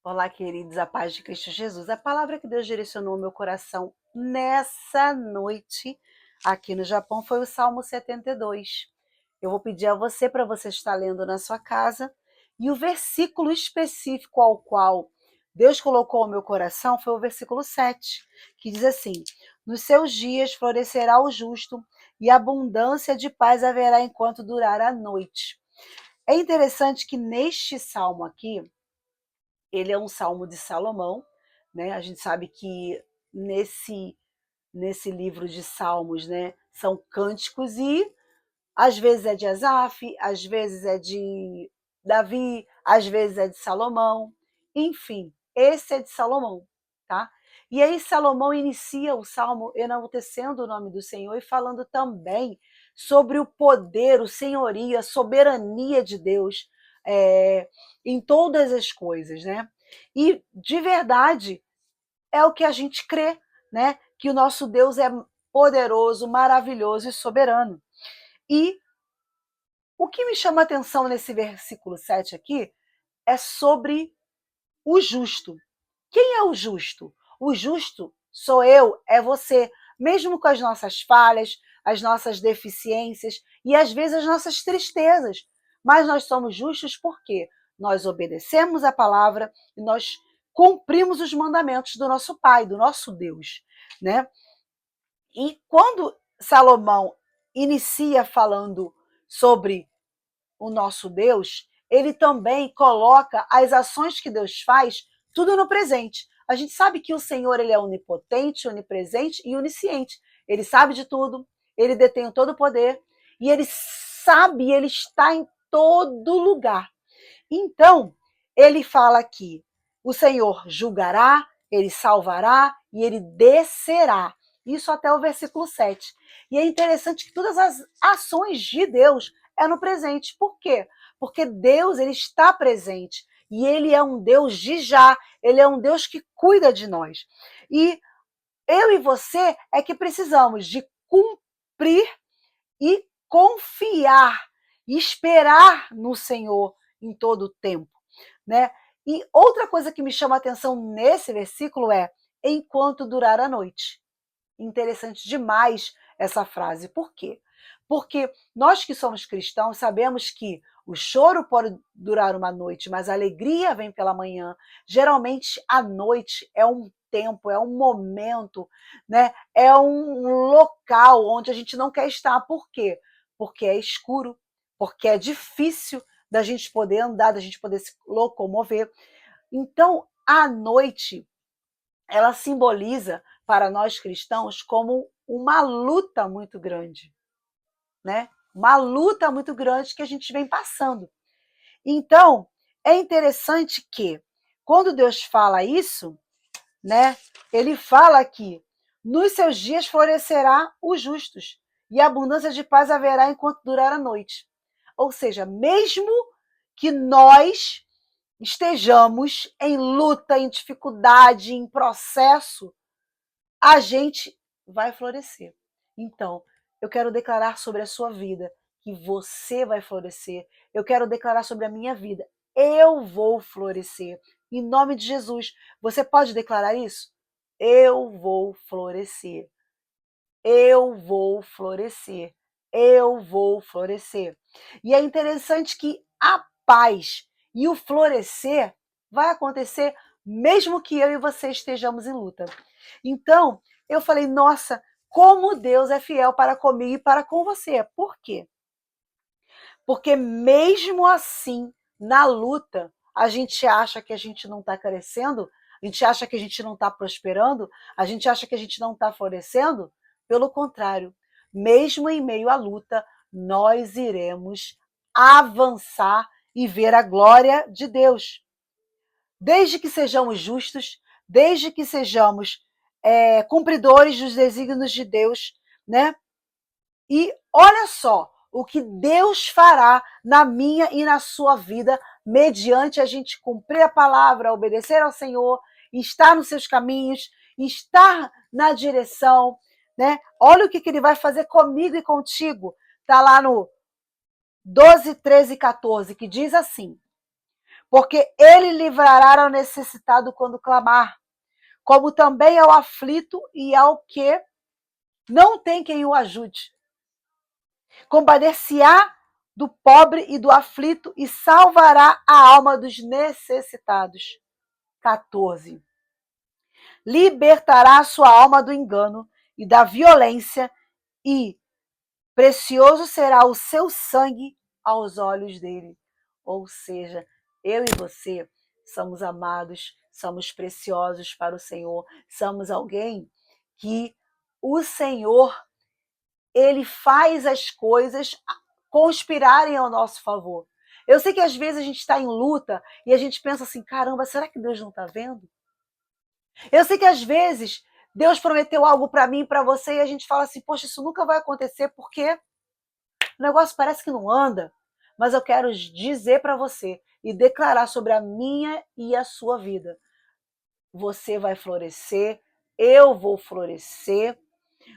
Olá, queridos, a paz de Cristo Jesus. A palavra que Deus direcionou ao meu coração nessa noite, aqui no Japão, foi o Salmo 72. Eu vou pedir a você para você estar lendo na sua casa, e o versículo específico ao qual Deus colocou ao meu coração foi o versículo 7, que diz assim: nos seus dias florescerá o justo, e abundância de paz haverá enquanto durar a noite. É interessante que neste salmo aqui, ele é um salmo de Salomão, né? A gente sabe que nesse livro de salmos, né, são cânticos e às vezes é de Asaf, às vezes é de Davi, às vezes é de Salomão. Enfim, esse é de Salomão, tá? E aí Salomão inicia o salmo enaltecendo o nome do Senhor e falando também sobre o poder, o senhorio, a soberania de Deus em todas as coisas, né? E de verdade é o que a gente crê, né? Que o nosso Deus é poderoso, maravilhoso e soberano. E o que me chama a atenção nesse versículo 7 aqui é sobre o justo. Quem é o justo? O justo sou eu, é você, mesmo com as nossas falhas, as nossas deficiências e às vezes as nossas tristezas. Mas nós somos justos porque nós obedecemos a palavra e nós cumprimos os mandamentos do nosso Pai, do nosso Deus, né? E quando Salomão inicia falando sobre o nosso Deus, ele também coloca as ações que Deus faz tudo no presente. A gente sabe que o Senhor ele é onipotente, onipresente e onisciente. Ele sabe de tudo, ele detém todo o poder e ele sabe, ele está em todo lugar. Então, ele fala que o Senhor julgará, ele salvará e ele descerá. Isso até o versículo 7. E é interessante que todas as ações de Deus é no presente. Por quê? Porque Deus ele está presente e ele é um Deus de já, ele é um Deus que cuida de nós. E eu e você é que precisamos de cumprir e confiar e esperar no Senhor em todo o tempo, né? E outra coisa que me chama a atenção nesse versículo é enquanto durar a noite. Interessante demais essa frase. Por quê? Porque nós que somos cristãos sabemos que o choro pode durar uma noite, mas a alegria vem pela manhã. Geralmente a noite é um tempo, é um momento, né? É um local onde a gente não quer estar. Por quê? Porque é escuro, porque é difícil da gente poder andar, da gente poder se locomover. Então, a noite, ela simboliza para nós cristãos como uma luta muito grande, né? Uma luta muito grande que a gente vem passando. Então, é interessante que quando Deus fala isso, né? Ele fala que nos seus dias florescerá os justos e abundância de paz haverá enquanto durar a noite. Ou seja, mesmo que nós estejamos em luta, em dificuldade, em processo, a gente vai florescer. Então, eu quero declarar sobre a sua vida que você vai florescer. Eu quero declarar sobre a minha vida. Eu vou florescer. Em nome de Jesus. Você pode declarar isso? Eu vou florescer. Eu vou florescer. Eu vou florescer. E é interessante que a paz e o florescer vai acontecer mesmo que eu e você estejamos em luta. Então, eu falei, nossa, como Deus é fiel para comigo e para com você. Por quê? Porque mesmo assim, na luta, a gente acha que a gente não está crescendo, a gente acha que a gente não está prosperando, a gente acha que a gente não está florescendo. Pelo contrário, mesmo em meio à luta, nós iremos avançar e ver a glória de Deus. Desde que sejamos justos, desde que sejamos cumpridores dos desígnios de Deus, né? E olha só o que Deus fará na minha e na sua vida, mediante a gente cumprir a palavra, obedecer ao Senhor, estar nos seus caminhos, estar na direção, né? Olha o que ele vai fazer comigo e contigo. Está lá no 12, 13 e 14, que diz assim: porque ele livrará ao necessitado quando clamar, como também ao aflito e ao que não tem quem o ajude. Compadecer-se-á do pobre e do aflito e salvará a alma dos necessitados. 14. Libertará a sua alma do engano e da violência, e precioso será o seu sangue aos olhos dele. Ou seja, eu e você somos amados, somos preciosos para o Senhor, somos alguém que o Senhor, ele faz as coisas conspirarem ao nosso favor. Eu sei que às vezes a gente está em luta e a gente pensa assim, caramba, será que Deus não está vendo? Eu sei que às vezes Deus prometeu algo para mim e para você e a gente fala assim, poxa, isso nunca vai acontecer porque o negócio parece que não anda. Mas eu quero dizer para você e declarar sobre a minha e a sua vida. Você vai florescer, eu vou florescer,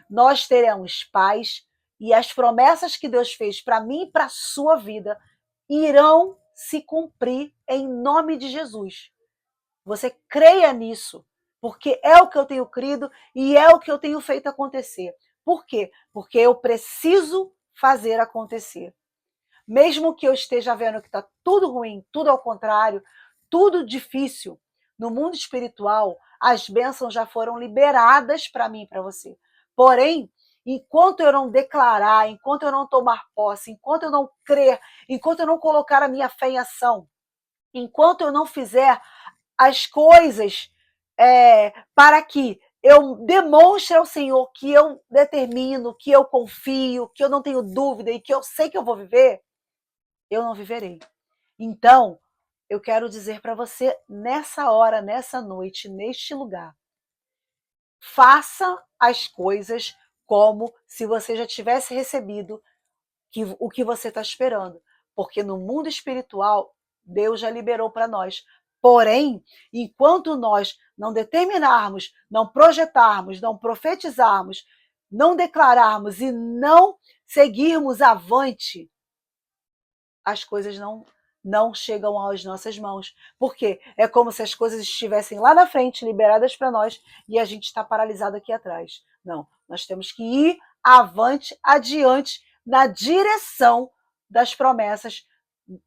nós teremos paz e as promessas que Deus fez para mim e para a sua vida irão se cumprir em nome de Jesus. Você creia nisso, porque é o que eu tenho crido e é o que eu tenho feito acontecer. Por quê? Porque eu preciso fazer acontecer. Mesmo que eu esteja vendo que está tudo ruim, tudo ao contrário, tudo difícil, no mundo espiritual, as bênçãos já foram liberadas para mim e para você. Porém, enquanto eu não declarar, enquanto eu não tomar posse, enquanto eu não crer, enquanto eu não colocar a minha fé em ação, enquanto eu não fizer as coisas para que eu demonstre ao Senhor que eu determino, que eu confio, que eu não tenho dúvida e que eu sei que eu vou viver, eu não viverei. Então, eu quero dizer para você, nessa hora, nessa noite, neste lugar, faça as coisas como se você já tivesse recebido o que você está esperando. Porque no mundo espiritual, Deus já liberou para nós. Porém, enquanto nós não determinarmos, não projetarmos, não profetizarmos, não declararmos e não seguirmos avante, as coisas não chegam às nossas mãos. Por quê? É como se as coisas estivessem lá na frente, liberadas para nós, e a gente está paralisado aqui atrás. Não, nós temos que ir avante, adiante, na direção das promessas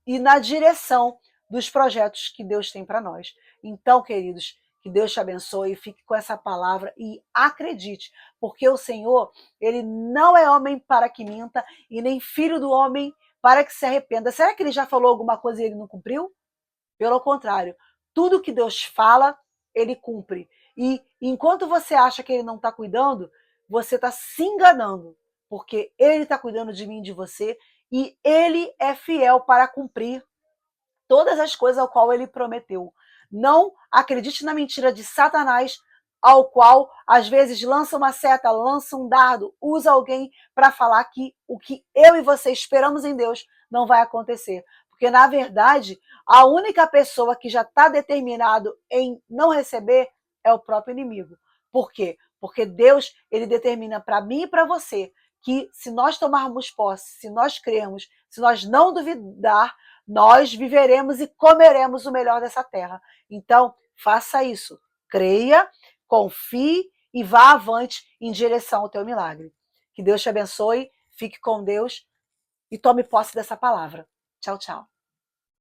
e na direção dos projetos que Deus tem para nós. Então, queridos, que Deus te abençoe, fique com essa palavra e acredite, porque o Senhor, ele não é homem para que minta e nem filho do homem para que se arrependa. Será que ele já falou alguma coisa e ele não cumpriu? Pelo contrário, tudo que Deus fala, ele cumpre. E enquanto você acha que ele não está cuidando, você está se enganando, porque ele está cuidando de mim e de você, e ele é fiel para cumprir todas as coisas ao qual ele prometeu. Não acredite na mentira de Satanás, ao qual às vezes lança uma seta, lança um dardo, usa alguém para falar que o que eu e você esperamos em Deus não vai acontecer. Porque, na verdade, a única pessoa que já está determinado em não receber é o próprio inimigo. Por quê? Porque Deus, ele determina para mim e para você que se nós tomarmos posse, se nós crermos, se nós não duvidar, nós viveremos e comeremos o melhor dessa terra. Então, faça isso. Creia, confie e vá avante em direção ao teu milagre. Que Deus te abençoe, fique com Deus e tome posse dessa palavra. Tchau, tchau.